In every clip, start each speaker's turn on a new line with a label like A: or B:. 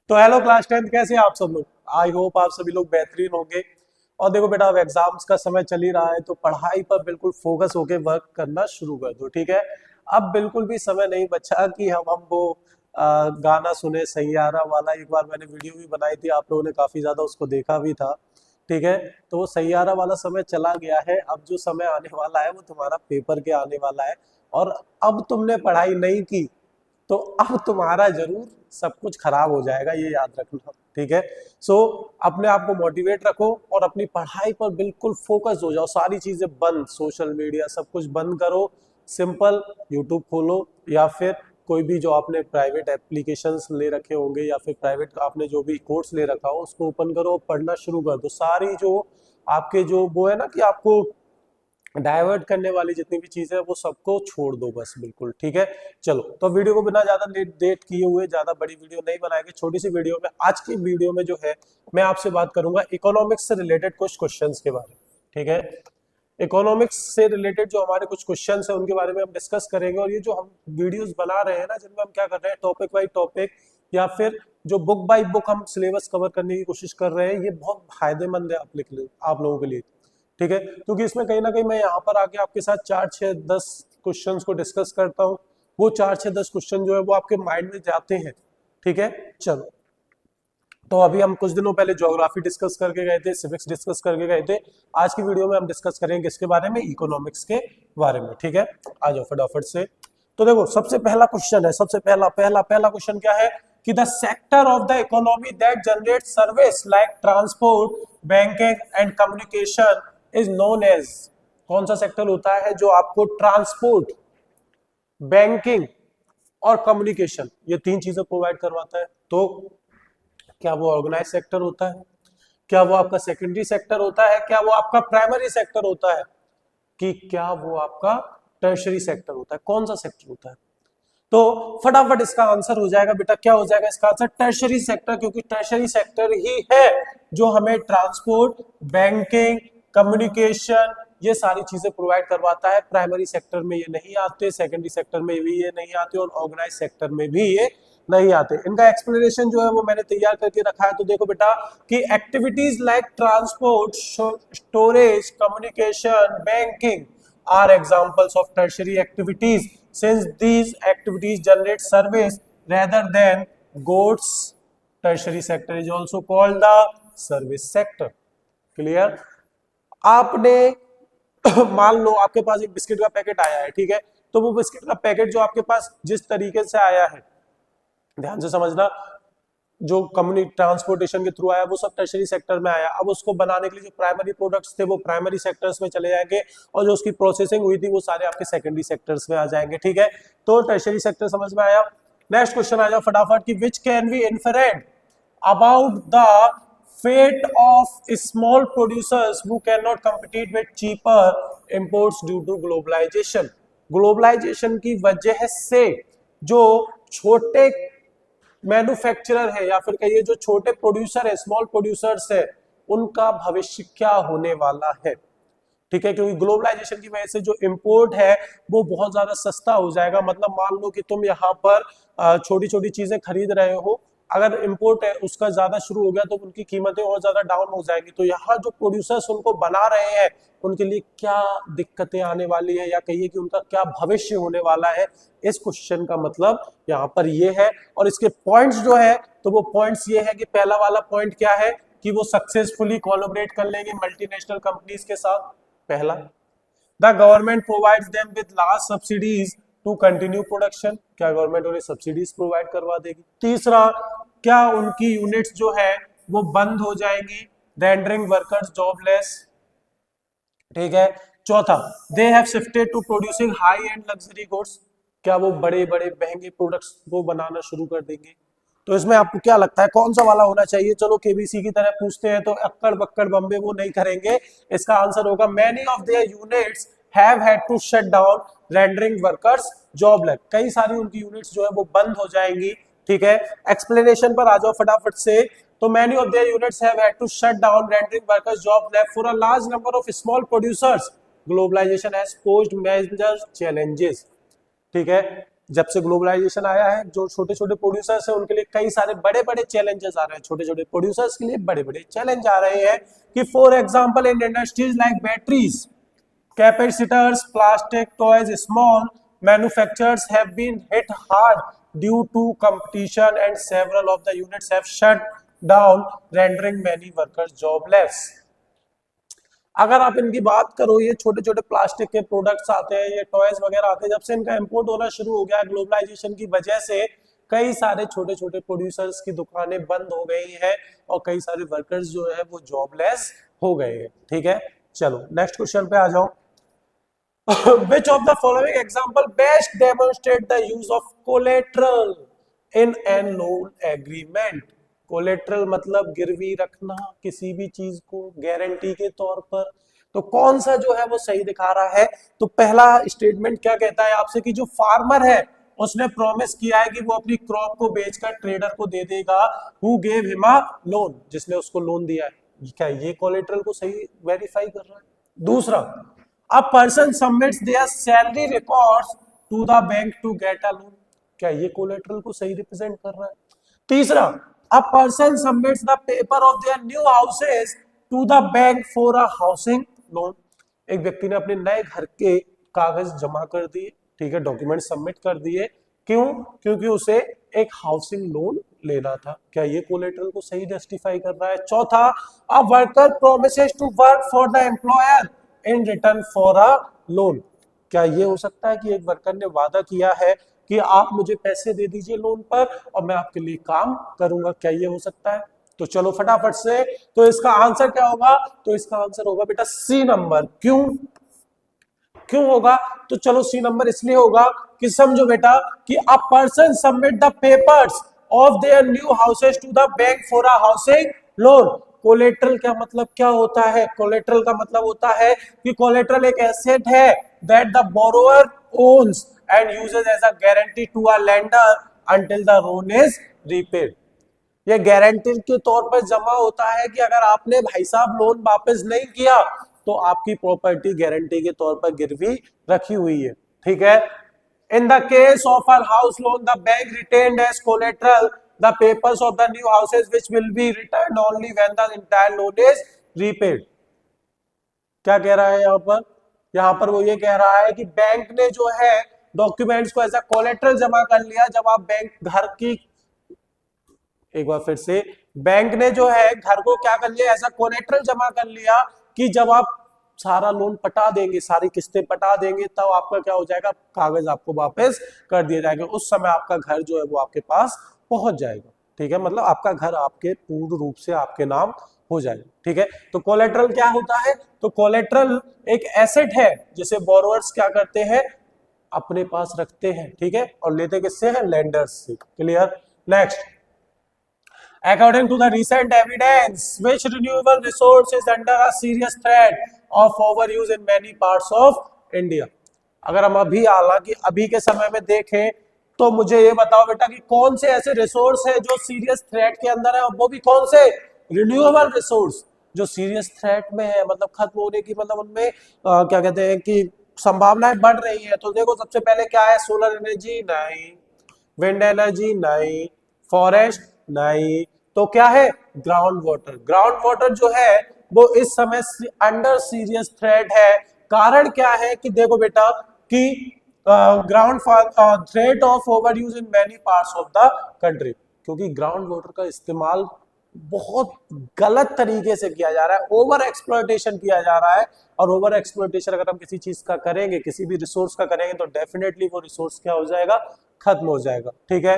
A: तो hello class 10, कैसे हैं आप सब लोग। आई होप आप सभी लोग बेहतरीन होंगे। और देखो बेटा, अब एग्जाम्स का समय चल ही रहा है तो पढ़ाई पर बिल्कुल फोकस होके वर्क करना शुरू कर दो, ठीक है। अब बिल्कुल भी समय नहीं बचा कि हम वो गाना सुने सैयारा वाला। एक बार मैंने वीडियो भी बनाई थी, आप लोगों ने काफी ज्यादा उसको देखा भी था, ठीक है। तो वो सैयारा वाला समय चला गया है। अब जो समय आने वाला है वो तुम्हारा पेपर के आने वाला है। और अब तुमने पढ़ाई नहीं की तो अब तुम्हारा जरूर सब कुछ खराब हो जाएगा, ये याद रखना, ठीक है। सो अपने आप को मोटिवेट रखो और अपनी पढ़ाई पर बिल्कुल फोकस हो जाओ। सारी चीजें बंद, सोशल मीडिया सब कुछ बंद करो। सिंपल यूट्यूब खोलो, या फिर कोई भी जो आपने प्राइवेट एप्लीकेशंस ले रखे होंगे या फिर प्राइवेट आपने जो भी कोर्स ले रखा हो उसको ओपन करो, पढ़ना शुरू कर दो। सारी जो आपके जो वो है ना कि आपको डाइवर्ट करने वाली जितनी भी चीजें हैं वो सबको छोड़ दो बस, बिल्कुल ठीक है। चलो, तो वीडियो को बिना ज्यादा डेट किए हुए ज्यादा बड़ी वीडियो नहीं बनाएंगे, छोटी सी वीडियो में आज की वीडियो में जो है मैं आपसे बात करूंगा इकोनॉमिक्स से रिलेटेड कुछ क्वेश्चंस के बारे में, ठीक है। इकोनॉमिक्स से रिलेटेड जो हमारे कुछ क्वेश्चंस हैं उनके बारे में हम डिस्कस करेंगे। और ये जो हम वीडियोस बना रहे हैं ना, जिनमें हम क्या कर रहे हैं, टॉपिक बाई टॉपिक या फिर जो बुक बाई बुक हम सिलेबस कवर करने की कोशिश कर रहे हैं, ये बहुत फायदेमंद है आप लोगों के लिए, ठीक है। क्योंकि इसमें कहीं ना कहीं मैं यहाँ पर आके आपके साथ 4 6 10 क्वेश्चंस को डिस्कस करता हूँ। वो 4 6 10 क्वेश्चन जो है वो आपके माइंड में जाते हैं, ठीक है। चलो, तो अभी हम कुछ दिनों पहले ज्योग्राफी डिस्कस करके गए थे, सिविक्स डिस्कस करके गए थे। आज की वीडियो में हम डिस्कस करेंगे किसके बारे में, इकोनॉमिक्स के बारे में, ठीक है। आ जाओ फटाफट से। तो देखो, सबसे पहला क्वेश्चन है, सबसे पहला पहला पहला क्वेश्चन क्या है कि the sector of the economy that generate service like transport, banking and communication is known as. कौन सा सेक्टर होता है जो आपको ट्रांसपोर्ट, बैंकिंग और कम्युनिकेशन ये तीन चीजें प्रोवाइड करवाता है? तो क्या वो ऑर्गेनाइज सेक्टर होता है, क्या वो आपका सेकेंडरी सेक्टर होता है, क्या वो आपका प्राइमरी सेक्टर होता है, कि क्या वो आपका टर्शरी सेक्टर होता है? कौन सा सेक्टर होता है? तो फटाफट इसका आंसर हो जाएगा बेटा, क्या हो जाएगा इसका आंसर? Tertiary sector. क्योंकि टर्शरी सेक्टर ही है जो हमें ट्रांसपोर्ट, बैंकिंग, कम्युनिकेशन ये सारी चीजें प्रोवाइड करवाता है। प्राइमरी सेक्टर में ये नहीं आते, सेकेंडरी सेक्टर में भी ये नहीं आते और ऑर्गेनाइज सेक्टर में भी ये नहीं आते। इनका एक्सप्लेनेशन जो है वो मैंने तैयार करके रखा है। तो देखो बेटा कि activities like transport, storage, communication, banking are examples of tertiary activities since these activities generate service rather than goods. Tertiary sector is also called the service sector. Clear? आपने मान लो आपके पास एक बिस्किट का पैकेट आया है, ठीक है। तो वो बिस्किट का पैकेट जो आपके पास जिस तरीके से आया है, ध्यान से समझना, जो कम्युनिटी ट्रांसपोर्टेशन के थ्रू आया वो सब टर्शरी सेक्टर में आया। अब उसको बनाने के लिए जो प्राइमरी प्रोडक्ट्स थे वो प्राइमरी सेक्टर्स में चले जाएंगे और जो उसकी प्रोसेसिंग हुई थी वो सारे आपके सेकेंडरी सेक्टर्स में आ जाएंगे, ठीक है। तो टर्शरी सेक्टर समझ में आया। नेक्स्ट क्वेश्चन आ जाओ फटाफट कि which can be inferred about the fate of small producers who cannot compete with cheaper imports due to globalisation. Globalisation की वजह से जो छोटे मैन्युफैक्चरर है या फिर कहिए जो छोटे प्रोड्यूसर है, स्मॉल प्रोड्यूसर्स है, उनका भविष्य क्या होने वाला है, ठीक है। क्योंकि ग्लोबलाइजेशन की वजह से जो इंपोर्ट है वो बहुत ज्यादा सस्ता हो जाएगा। मतलब मान लो कि तुम यहाँ पर छोटी छोटी चीजें खरीद रहे हो, अगर इंपोर्ट है उसका ज्यादा शुरू हो गया तो उनकी कीमतें और ज्यादा डाउन हो जाएंगी। तो यहाँ जो प्रोड्यूसर्स उनको बना रहे हैं उनके लिए क्या दिक्कतें आने वाली है, या कहिए कि उनका क्या भविष्य होने वाला है, इस क्वेश्चन का मतलब यहाँ पर ये है। और इसके पॉइंट्स जो है, तो वो पॉइंट्स ये है कि पहला वाला पॉइंट क्या है कि वो सक्सेसफुली कोलैबोरेट कर लेंगे मल्टीनेशनल कंपनीज के साथ, पहला। The government provides them with large subsidies to continue production, क्या गवर्नमेंट उन्हें सब्सिडीज प्रोवाइड करवा देगी। तीसरा, क्या उनकी यूनिट्स जो है वो बंद हो जाएंगी, रेंडरिंग वर्कर्स जॉबलेस, ठीक है। चौथा, they have shifted to producing high end luxury goods, क्या वो बड़े बड़े महंगे प्रोडक्ट्स को बनाना शुरू कर देंगे। तो इसमें आपको क्या लगता है कौन सा वाला होना चाहिए? चलो केबीसी की तरह पूछते हैं तो अक्कड़ बक्कड़ बम्बे वो नहीं करेंगे। इसका आंसर होगा many of their units have had to shut down rendering workers jobless. कई सारी उनकी यूनिट्स जो है वो बंद हो जाएंगी, ठीक है। एक्सप्लेनेशन पर आ जाओ फटाफट से। तो many of their units have had to shut down, rendering workers job left for a large number of small producers. Globalization has posed major challenges, ठीक है। जब से ग्लोबलाइजेशन आया है, जो छोटे छोटे प्रोड्यूसर्स हैं उनके लिए कई सारे बड़े बड़े चैलेंजेस आ रहे हैं, छोटे छोटे प्रोड्यूसर्स के लिए बड़े बड़े चैलेंज आ रहे हैं कि for example in industries like batteries, capacitors, plastic, toys, small manufacturers have been hit hard due to competition and several of the units have shut down rendering many workers jobless. अगर आप इनकी बात करो, ये छोटे छोटे प्लास्टिक के products आते हैं, ये टॉयज वगैरह आते हैं, जब से इनका इंपोर्ट होना शुरू हो गया है ग्लोबलाइजेशन की वजह से, कई सारे छोटे छोटे प्रोड्यूसर्स की दुकानें बंद हो गई हैं और कई सारे वर्कर्स जो है वो जॉबलेस हो गए हैं। ठीक है, चलो नेक्स्ट क्वेश्चन पे आ जाओ। Which of the following example best demonstrate the use of collateral in a loan agreement? Collateral मतलब गिरवी रखना किसी भी चीज को गारंटी के तौर पर। तो कौन सा जो है वो सही दिखा रहा है? तो पहला स्टेटमेंट क्या कहता है आपसे कि जो फार्मर है उसने प्रॉमिस किया है कि वो अपनी क्रॉप को बेचकर ट्रेडर को दे देगा, who gave him a loan, जिसने उसको लोन दिया है। क्या ये कोलेट्रल को सही वेरीफाई कर रहा है? दूसरा, a person submits their salary records to the bank to get a loan, क्या ये कोलेट्रल को सही रिप्रेजेंट कर रहा है? तीसरा, a person submits the paper of their new houses to the bank for a housing loan, एक व्यक्ति ने अपने नए घर के कागज जमा कर दिए, ठीक है, डॉक्यूमेंट सबमिट कर दिए, क्यों? क्योंकि उसे एक हाउसिंग लोन लेना था। क्या ये कोलेट्रल को सही जस्टिफाई कर रहा है? चौथा, a worker promises to work for the employer in return for a loan, क्या ये हो सकता है कि एक वर्कर ने वादा किया है कि आप मुझे पैसे दे दीजिए लोन पर और मैं आपके लिए काम करूंगा? क्या ये हो सकता है? तो चलो फटाफट से, तो इसका आंसर क्या होगा? तो इसका आंसर होगा बेटा सी नंबर। क्यों होगा? तो चलो सी नंबर इसलिए होगा कि समझो बेटा कि a person submit the papers of their new houses to the bank for a housing loan. Collateral क्या मतलब क्या होता है? कोलेट्रल का मतलब होता है कि कोलेट्रल एक एसेट है that the borrower owns and uses as a guarantee to a lender until the loan is repaid। ये गारंटी के तौर पर जमा होता है कि अगर आपने भाई साहब लोन वापस नहीं किया तो आपकी प्रॉपर्टी गारंटी के तौर पर गिरवी रखी हुई है। ठीक है, in the case of a house loan the bank retained as collateral the papers of the new houses which will be returned only when the entire loan is repaid. क्या कह रहा है यहाँ पर वो ये कह रहा है कि बैंक ने जो है डॉक्यूमेंट्स को ऐसा कोलेट्रल जमा कर लिया, जब आप बैंक घर की, एक बार फिर से, बैंक ने जो है घर को क्या कर लिया, ऐसा कोलेट्रल जमा कर लिया कि जब आप सारा लोन पटा देंगे, सारी किस्तें पटा देंगे, तब आपका क्या हो जाएगा, कागज आपको वापस कर दिए जाएंगे। उस समय आपका घर जो है वो आपके पास पहुंच जाएगा। ठीक है, मतलब आपका घर आपके पूर्ण रूप से आपके नाम हो जाएगा। ठीक है, तो कोलेट्रल क्या होता है? तो कोलेट्रल एक एसेट है जिसे बोरोवर्स क्या करते हैं, अपने पास रखते हैं। ठीक है, और लेते किससे हैं? लेंडर्स से। Clear? Next, according to the recent evidence which renewable resource is under a serious threat of overuse in many parts of India. अगर हम हालांकि अभी के समय में देखें तो मुझे ये बताओ बेटा कि कौन से ऐसे रिसोर्स है जो सीरियस थ्रेट के अंदर है, और वो भी कौन से? रिन्यूएबल रिसोर्स जो सीरियस थ्रेट में है, मतलब खत्म होने की, मतलब उनमें क्या कहते हैं कि संभावनाएं बढ़ रही है। तो देखो सबसे पहले क्या है? सोलर एनर्जी नहीं, विंड एनर्जी नहीं, फॉरेस्ट नहीं, तो क्या है? Ground water. ग्राउंड वाटर जो है वो इस समय अंडर सीरियस थ्रेट है। कारण क्या है कि देखो बेटा कि ground threat of over use in many parts of the country, क्योंकि ग्राउंड वाटर का इस्तेमाल बहुत गलत तरीके से किया जा रहा है, ओवर एक्सप्लॉयटेशन किया जा रहा है। और ओवर एक्सप्लॉयटेशन अगर हम किसी चीज का करेंगे, किसी भी रिसोर्स का करेंगे, तो डेफिनेटली वो रिसोर्स क्या हो जाएगा? खत्म हो जाएगा। ठीक है,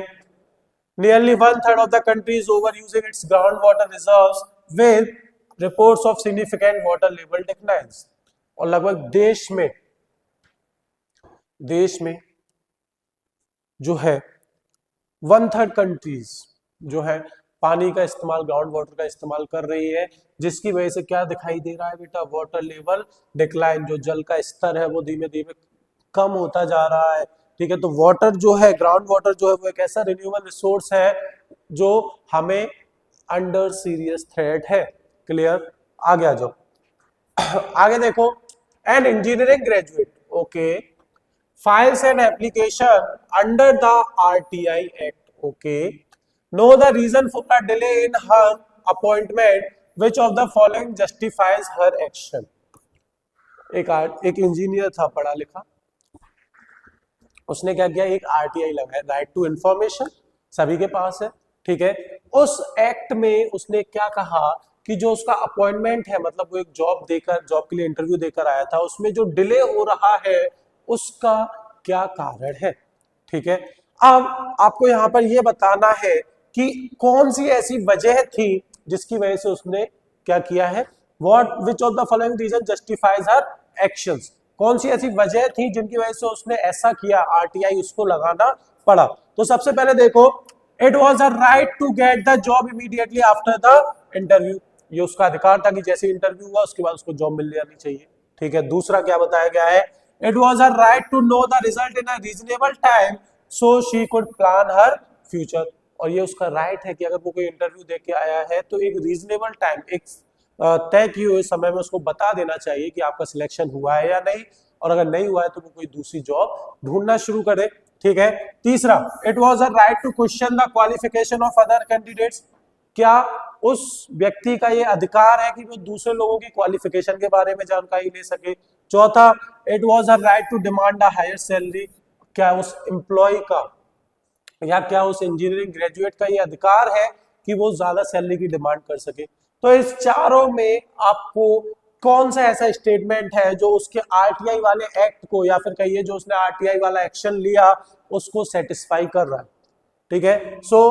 A: nearly 1/3 of the country is over using its ground water reserves with reports of significant water level declines. और लगभग देश में जो है 1/3 कंट्रीज जो है पानी का इस्तेमाल, ग्राउंड वाटर का इस्तेमाल कर रही है, जिसकी वजह से क्या दिखाई दे रहा है बेटा? वाटर लेवल डिक्लाइन, जो जल का स्तर है वो धीमे धीमे कम होता जा रहा है। ठीक है, तो वाटर जो है, ग्राउंड वाटर जो है वो एक ऐसा रिन्यूएबल रिसोर्स है जो हमें अंडर सीरियस थ्रेट है। क्लियर? आगे आ जाओ। आगे देखो, an engineering graduate, okay, files an application under the RTI Act. Okay. Know the reason for the delay in her appointment. Which of the following justifies her action? एक engineer था पढ़ा लिखा, उसने क्या किया, एक आरटीआई लगाया, राइट टू इंफॉर्मेशन, सभी के पास है, ठीक है। उस एक्ट में उसने क्या कहा कि जो उसका अपॉइंटमेंट है, मतलब वो एक जॉब देकर, जॉब के लिए इंटरव्यू देकर आया था, उसमें जो डिले हो रहा है उसका क्या कारण है, ठीक है। अब आपको यहां पर यह बताना है कि कौन सी ऐसी वजह थी जिसकी वजह से उसने क्या किया है, what which of the following reason justifies her actions, कौन सी ऐसी वजह थी जिनकी वजह से उसने ऐसा किया, आरटीआई उसको लगाना पड़ा। तो सबसे पहले देखो, it was a right to get the job immediately after the interview, ये उसका अधिकार था कि जैसे इंटरव्यू हुआ उसके बाद उसको जॉब मिल जानी चाहिए, ठीक है। दूसरा क्या बताया गया है, it was a right to know the result in a reasonable time so she could plan her future, और ये उसका राइट है कि अगर वो कोई इंटरव्यू दे के आया है तो एक रीजनेबल टाइम, एक तय किए हुए समय में उसको बता देना चाहिए कि आपका सिलेक्शन हुआ है या नहीं, और अगर नहीं हुआ है तो वो कोई दूसरी जॉब ढूंढना शुरू करे, ठीक है। तीसरा, it was a right to question the qualification of other candidates, क्या उस व्यक्ति का ये अधिकार है कि वो दूसरे लोगों की क्वालिफिकेशन के बारे में जानकारी ले सके। चौथा, it was a right to demand a higher salary, क्या उस एम्प्लॉय का या क्या उस इंजीनियरिंग ग्रेजुएट का ये अधिकार है कि वो ज्यादा सैलरी की डिमांड कर सके। तो इस चारों में आपको कौन सा ऐसा स्टेटमेंट है जो उसके आरटीआई वाले एक्ट को, या फिर कहिए जो उसने आरटीआई वाला एक्शन लिया उसको सेटिस्फाई कर रहा है, ठीक है। सो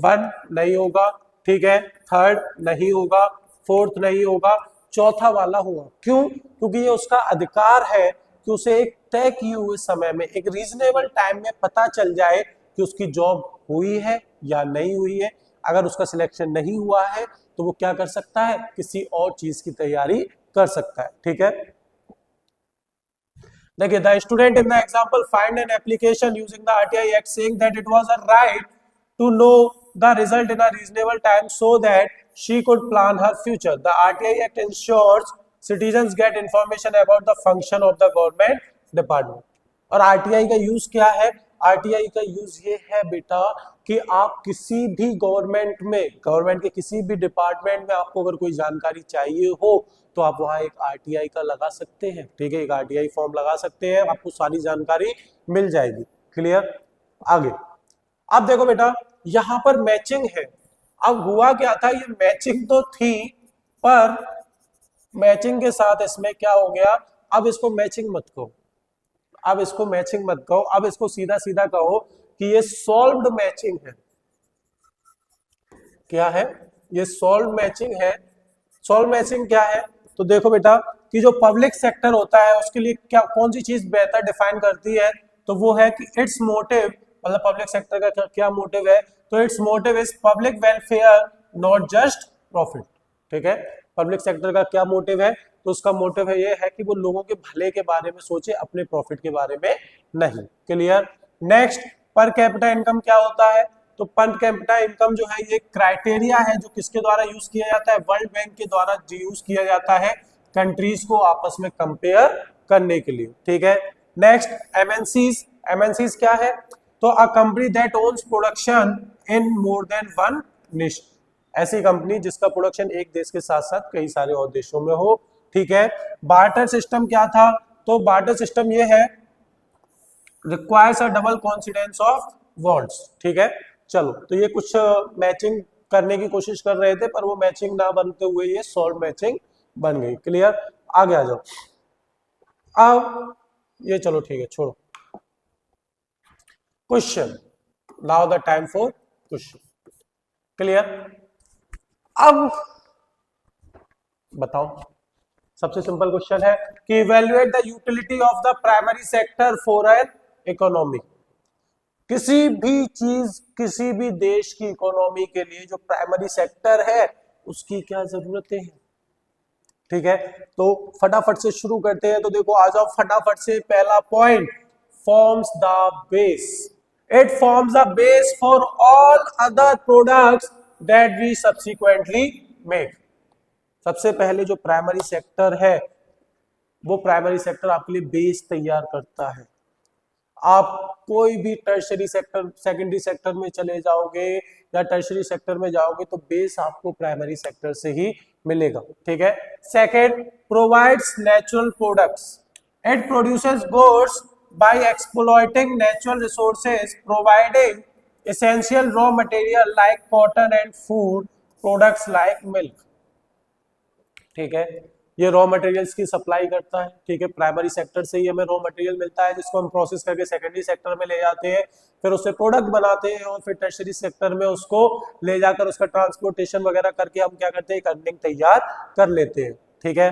A: 1 नहीं होगा, ठीक है, थर्ड नहीं होगा, फोर्थ नहीं होगा, चौथा वाला होगा। क्यों? क्योंकि ये उसका अधिकार है कि उसे एक तय किए हुए समय में, एक रीजनेबल टाइम में पता चल जाए कि उसकी जॉब हुई है या नहीं हुई है। अगर उसका सिलेक्शन नहीं हुआ है तो वो क्या कर सकता है, किसी और चीज की तैयारी कर सकता है, ठीक है। देखिए, the student in the example find an application using the RTI act saying that it was a right to know the result in a reasonable time so that she could plan her future. The RTI act ensures citizens get information about the function of the government department. और RTI का use क्या है, RTI का use ये है बेटा कि आप किसी भी गवर्नमेंट में, गवर्नमेंट के किसी भी डिपार्टमेंट में आपको अगर कोई जानकारी चाहिए हो तो आप वहां एक आरटीआई का लगा सकते हैं, ठीक है, एक आरटीआई फॉर्म लगा सकते हैं, आपको सारी जानकारी मिल जाएगी। क्लियर? आगे अब देखो बेटा, यहां पर मैचिंग है। अब हुआ क्या था, ये मैचिंग तो थी, पर मैचिंग के साथ इसमें क्या हो गया, अब इसको मैचिंग मत कहो, अब इसको मैचिंग मत कहो, अब इसको सीधा सीधा कहो कि ये सॉल्व्ड मैचिंग है। क्या है ये? सॉल्व मैचिंग है। सॉल्व मैचिंग क्या है? तो देखो बेटा कि जो पब्लिक सेक्टर होता है उसके लिए क्या, कौन सी चीज बेहतर डिफाइन करती है, तो वो है कि इट्स मोटिव, मतलब पब्लिक सेक्टर का क्या मोटिव है, तो it's motive is public welfare not just profit, ठीक है। पब्लिक सेक्टर का क्या मोटिव है, तो उसका मोटिव है ये है कि वो लोगों के भले के बारे में सोचे, अपने प्रॉफिट के बारे में नहीं। Clear? Next, per capita income क्या होता है, तो पर कैपिटा इनकम जो है ये क्राइटेरिया है जो किसके द्वारा यूज किया जाता है, वर्ल्ड बैंक के द्वारा यूज किया जाता है कंट्रीज को आपस में कंपेयर करने के लिए, ठीक है। Next, MNCs. एमएनसीज क्या है, तो a company that owns production in more than one nation, ऐसी कंपनी जिसका प्रोडक्शन एक देश के साथ साथ कई सारे और देशों में हो, ठीक है। बार्टर सिस्टम क्या था, तो बार्टर सिस्टम ये है, requires a double coincidence of words, ठीक है। चलो, तो ये कुछ मैचिंग करने की कोशिश कर रहे थे पर वो मैचिंग ना बनते हुए ये सॉल्व मैचिंग बन गई। क्लियर? आगे आ जाओ। अब ये चलो ठीक है, छोड़ो question, now the time for question. Clear? अब बताओ, सबसे सिंपल क्वेश्चन है कि evaluate the utility of the primary sector for an economy. किसी भी चीज, किसी भी देश की इकोनॉमी के लिए जो प्राइमरी सेक्टर है उसकी क्या जरूरतें हैं, ठीक है। तो फटाफट से शुरू करते हैं। तो देखो, आ जाओ फटाफट से, पहला point, forms the base. It forms the base for all other products that we subsequently make. सबसे पहले जो प्राइमरी सेक्टर है वो प्राइमरी सेक्टर आपके लिए बेस तैयार करता है। आप कोई भी टर्शरी सेक्टर सेकेंडरी सेक्टर में चले जाओगे या टर्शरी सेक्टर में जाओगे तो बेस आपको प्राइमरी सेक्टर से ही मिलेगा, ठीक है। Second, provides natural products, it produces goods by exploiting natural resources, providing essential raw material like cotton and food products like milk, ठीक है। ये रॉ मटेरियल्स की सप्लाई करता है, ठीक है। प्राइमरी सेक्टर से ही हमें रॉ मटेरियल मिलता है जिसको हम प्रोसेस करके सेकेंडरी सेक्टर में ले जाते हैं, फिर उससे प्रोडक्ट बनाते हैं और फिर टर्शरी सेक्टर में उसको ले जाकर उसका ट्रांसपोर्टेशन वगैरह करके हम क्या करते हैं, एक अर्निंग तैयार कर लेते हैं, ठीक है।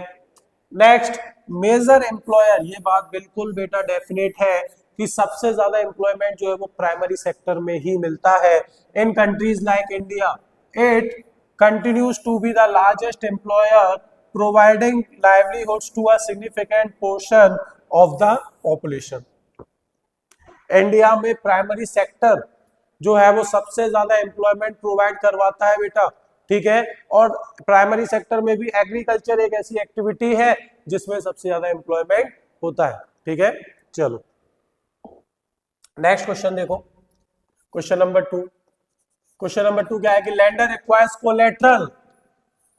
A: नेक्स्ट, मेजर एम्प्लॉयर, ये बात बिल्कुल बेटा डेफिनेट है कि सबसे ज्यादा एम्प्लॉयमेंट जो है वो प्राइमरी सेक्टर में ही मिलता है। In countries like India it continues to be the largest employer, providing livelihoods to a significant portion of the population. India में प्राइमरी सेक्टर जो है वो सबसे ज्यादा एम्प्लॉयमेंट प्रोवाइड करवाता है बेटा, ठीक है। और प्राइमरी सेक्टर में भी एग्रीकल्चर एक ऐसी एक्टिविटी है जिसमें सबसे ज्यादा एम्प्लॉयमेंट होता है, ठीक है। चलो नेक्स्ट क्वेश्चन देखो, क्वेश्चन नंबर 2। क्वेश्चन नंबर 2 क्या है कि lender requires collateral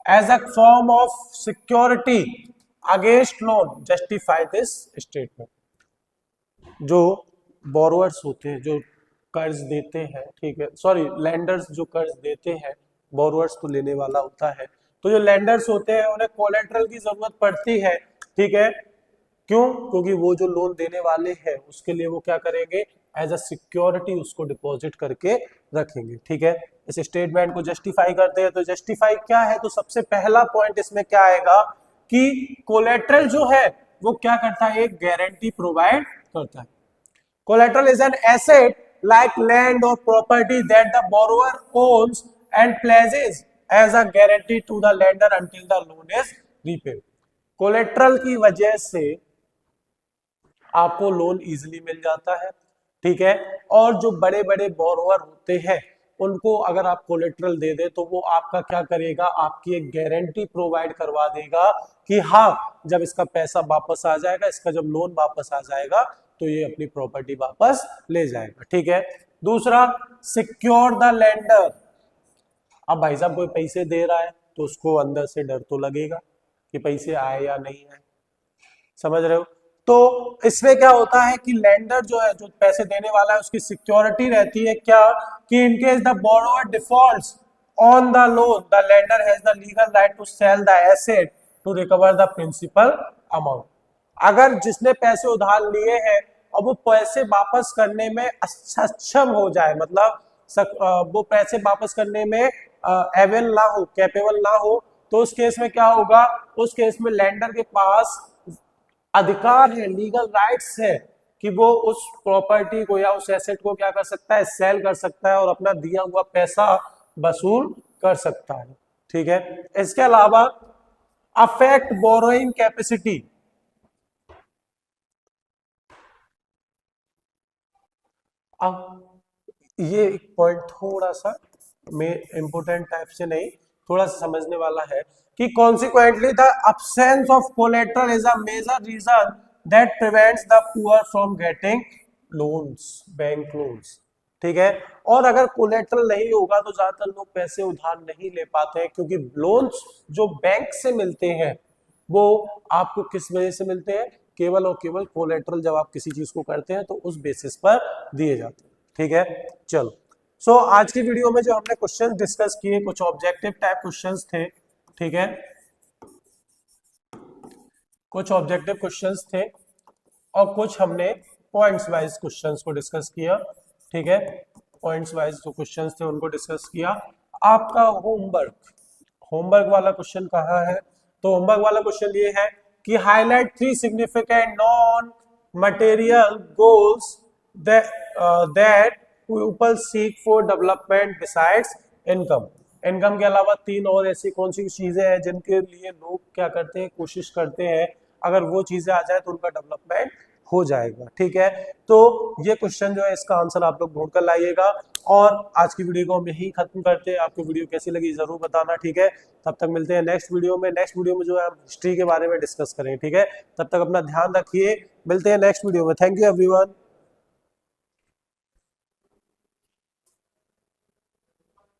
A: as a form of security against loan, justify this statement. जो बोरोअर्स होते हैं, जो कर्ज देते हैं, ठीक है, सॉरी लैंडर्स जो कर्ज देते हैं, बोरोअर्स तो लेने वाला होता है, तो जो लैंडर्स होते हैं उन्हें कोलेटरल की जरूरत पड़ती है, ठीक है। क्यों? क्योंकि वो जो लोन देने वाले हैं उसके लिए वो क्या करेंगे, एज अ सिक्योरिटी उसको डिपॉजिट करके रखेंगे, ठीक है। इस स्टेटमेंट को जस्टिफाई करते हैं, तो जस्टिफाई क्या है, तो सबसे पहला पॉइंट इसमें क्या आएगा कि कोलेटरल जो है वो क्या करता है, एक गारंटी प्रोवाइड करता है। Collateral is an asset like land or property that the borrower owns and pledges as a guarantee to the lender until the loan is repaid. Collateral की वजह से आपको लोन इजीली मिल जाता है, ठीक है। और जो बड़े बड़े बोरोवर होते हैं उनको अगर आप कोलेट्रल दे दे तो वो आपका क्या करेगा, आपकी एक गारंटी प्रोवाइड करवा देगा कि हाँ जब इसका पैसा वापस आ जाएगा, इसका जब लोन वापस आ जाएगा तो ये अपनी प्रॉपर्टी वापस ले जाएगा, ठीक है। दूसरा, सिक्योर द लेंडर। अब भाई साहब कोई पैसे दे रहा है तो उसको अंदर से डर तो लगेगा कि पैसे आए या नहीं आए, समझ रहे हो। तो इसमें क्या होता है कि लेंडर जो है, जो पैसे देने वाला है, उसकी सिक्योरिटी रहती है क्या, कि in case the borrower defaults on the loan the lender has the legal right to sell the asset to recover the principal amount. अगर जिसने पैसे उधार लिए हैं और वो पैसे वापस करने में सक्षम हो जाए, मतलब वो पैसे वापस करने में एबल ना हो, कैपेबल ना हो, तो उस केस में क्या होगा, उस केस में लेंडर के पास अधिकार है, लीगल राइट्स है कि वो उस प्रॉपर्टी को या उस एसेट को क्या कर सकता है, सेल कर सकता है और अपना दिया हुआ पैसा वसूल कर सकता है, ठीक है। इसके अलावा अफेक्ट बोरोइंग कैपेसिटी। अब ये एक पॉइंट थोड़ा सा में इंपोर्टेंट टाइप से नहीं, थोड़ा सा समझने वाला है कि consequently the absence of collateral is a major reason that prevents the poor from getting loans, bank loans, ठीक है। और अगर कोलेटरल नहीं होगा तो ज्यादातर लोग पैसे उधार नहीं ले पाते हैं, क्योंकि लोन्स जो बैंक से मिलते हैं वो आपको किस वजह से मिलते हैं, केवल और केवल कोलेटरल जब आप किसी चीज को करते हैं तो उस बेसिस पर दिए जाते हैं, ठीक है। चलो सो आज की वीडियो में जो हमने क्वेश्चन डिस्कस किए, कुछ ऑब्जेक्टिव टाइप क्वेश्चंस थे, ठीक है, कुछ ऑब्जेक्टिव क्वेश्चंस थे और कुछ हमने पॉइंट्स वाइज क्वेश्चंस को डिस्कस किया, ठीक है। पॉइंट्स वाइज जो क्वेश्चंस थे उनको डिस्कस किया। आपका होमवर्क वाला क्वेश्चन कहाँ है, तो होमवर्क वाला क्वेश्चन ये है कि highlight 3 significant non material goals that people seek for development besides income. Income के अलावा 3 और ऐसी कौन सी चीजें हैं जिनके लिए लोग क्या करते हैं, कोशिश करते हैं, अगर वो चीजें आ जाए तो उनका डेवलपमेंट हो जाएगा, ठीक है। तो ये क्वेश्चन जो है इसका आंसर आप लोग ढूंढ कर लाइएगा। और आज की वीडियो को हम यही खत्म करते हैं। आपको वीडियो कैसी लगी जरूर बताना, ठीक है। तब तक मिलते हैं नेक्स्ट वीडियो में। नेक्स्ट वीडियो में जो है हम हिस्ट्री के बारे में डिस्कस करेंगे, ठीक है। तब तक अपना ध्यान रखिए, मिलते हैं नेक्स्ट वीडियो में। Thank you everyone.